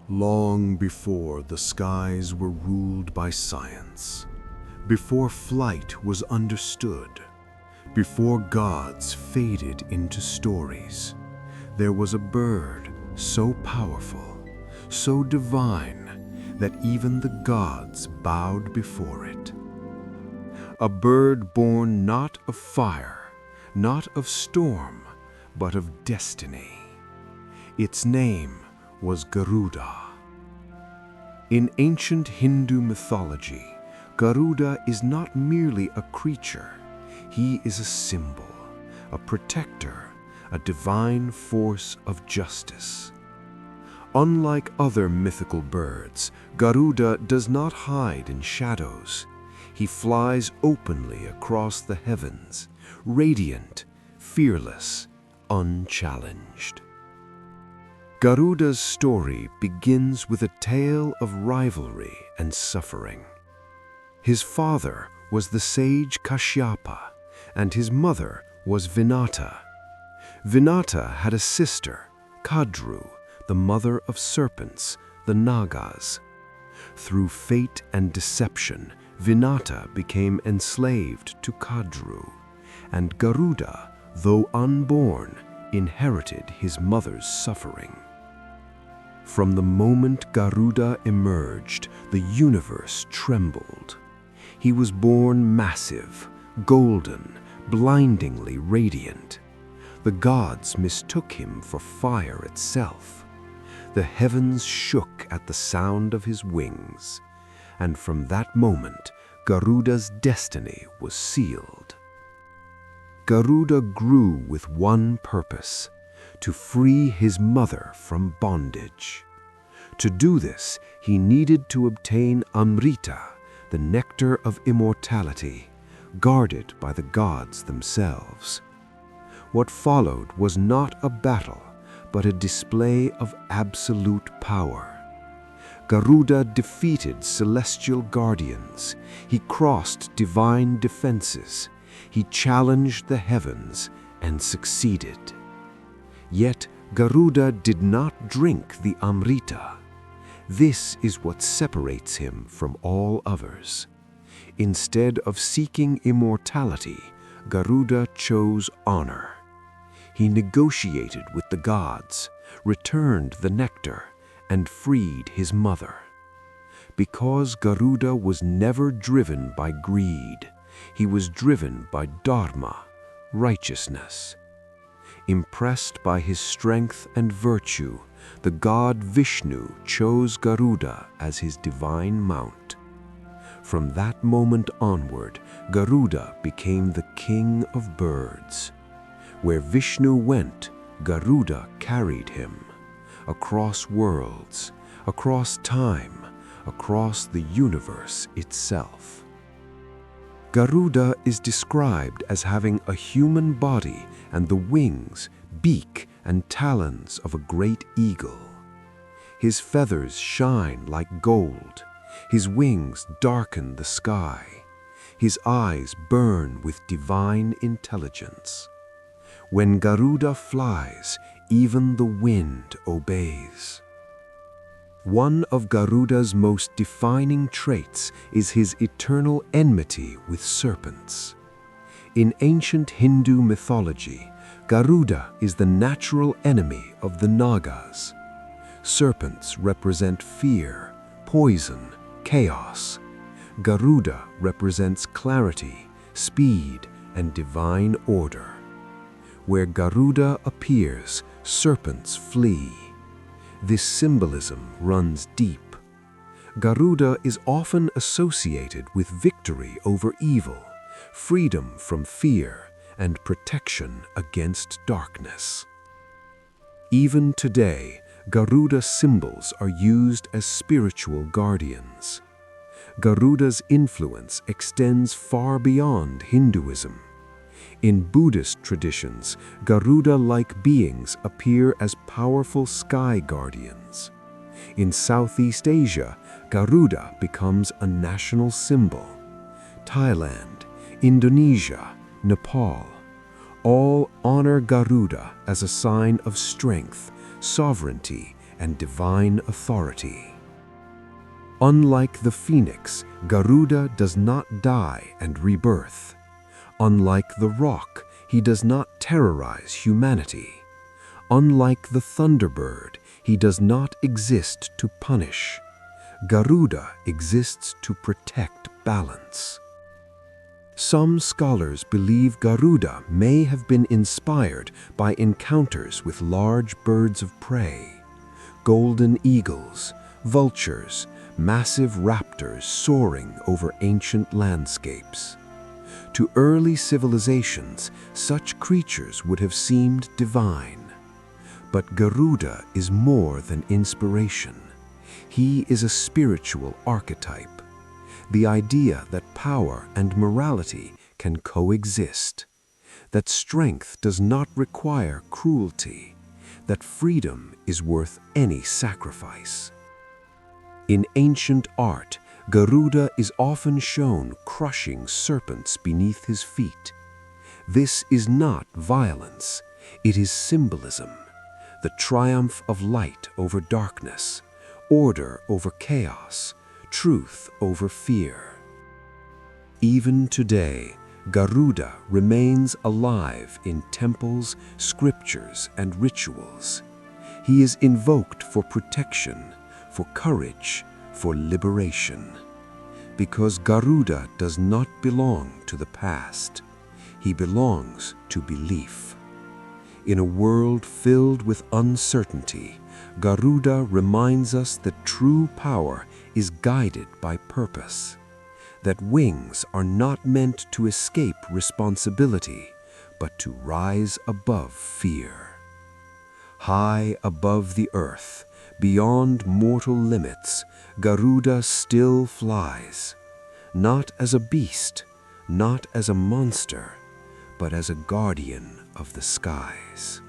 Long before the skies were ruled by science, before flight was understood, before gods faded into stories, there was a bird so powerful, so divine, that even the gods bowed before it. A bird born not of fire, not of storm, but of destiny. Its name was Garuda. In ancient Hindu mythology, Garuda is not merely a creature. He is a symbol, a protector, a divine force of justice. Unlike other mythical birds, Garuda does not hide in shadows. He flies openly across the heavens, radiant, fearless, unchallenged. Garuda's story begins with a tale of rivalry and suffering. His father was the sage Kashyapa, and his mother was Vinata. Vinata had a sister, Kadru, the mother of serpents, the Nagas. Through fate and deception, Vinata became enslaved to Kadru, and Garuda, though unborn, inherited his mother's suffering. From the moment Garuda emerged, the universe trembled. He was born massive, golden, blindingly radiant. The gods mistook him for fire itself. The heavens shook at the sound of his wings, and from that moment, Garuda's destiny was sealed. Garuda grew with one purpose: to free his mother from bondage. To do this, he needed to obtain Amrita, the nectar of immortality, guarded by the gods themselves. What followed was not a battle, but a display of absolute power. Garuda defeated celestial guardians. He crossed divine defenses. He challenged the heavens and succeeded. Yet Garuda did not drink the Amrita. This is what separates him from all others. Instead of seeking immortality, Garuda chose honor. He negotiated with the gods, returned the nectar, and freed his mother. Because Garuda was never driven by greed, he was driven by dharma, righteousness. Impressed by his strength and virtue, the god Vishnu chose Garuda as his divine mount. From that moment onward, Garuda became the king of birds. Where Vishnu went, Garuda carried him. Across worlds, across time, across the universe itself. Garuda is described as having a human body and the wings, beak, and talons of a great eagle. His feathers shine like gold. His wings darken the sky. His eyes burn with divine intelligence. When Garuda flies, even the wind obeys. One of Garuda's most defining traits is his eternal enmity with serpents. In ancient Hindu mythology, Garuda is the natural enemy of the Nagas. Serpents represent fear, poison, chaos. Garuda represents clarity, speed, and divine order. Where Garuda appears, serpents flee. This symbolism runs deep. Garuda is often associated with victory over evil, freedom from fear, and protection against darkness. Even today, Garuda symbols are used as spiritual guardians. Garuda's influence extends far beyond Hinduism. In Buddhist traditions, Garuda-like beings appear as powerful sky guardians. In Southeast Asia, Garuda becomes a national symbol. Thailand, Indonesia, Nepal, all honor Garuda as a sign of strength, sovereignty, and divine authority. Unlike the phoenix, Garuda does not die and rebirth. Unlike the rock, he does not terrorize humanity. Unlike the thunderbird, he does not exist to punish. Garuda exists to protect balance. Some scholars believe Garuda may have been inspired by encounters with large birds of prey, golden eagles, vultures, massive raptors soaring over ancient landscapes. To early civilizations, such creatures would have seemed divine. But Garuda is more than inspiration. He is a spiritual archetype. The idea that power and morality can coexist, that strength does not require cruelty, that freedom is worth any sacrifice. In ancient art, Garuda is often shown crushing serpents beneath his feet. This is not violence, it is symbolism, the triumph of light over darkness, order over chaos, truth over fear. Even today, Garuda remains alive in temples, scriptures, and rituals. He is invoked for protection, for courage, for liberation. Because Garuda does not belong to the past, he belongs to belief. In a world filled with uncertainty, Garuda reminds us that true power is guided by purpose, that wings are not meant to escape responsibility, but to rise above fear. High above the earth, beyond mortal limits, Garuda still flies, not as a beast, not as a monster, but as a guardian of the skies.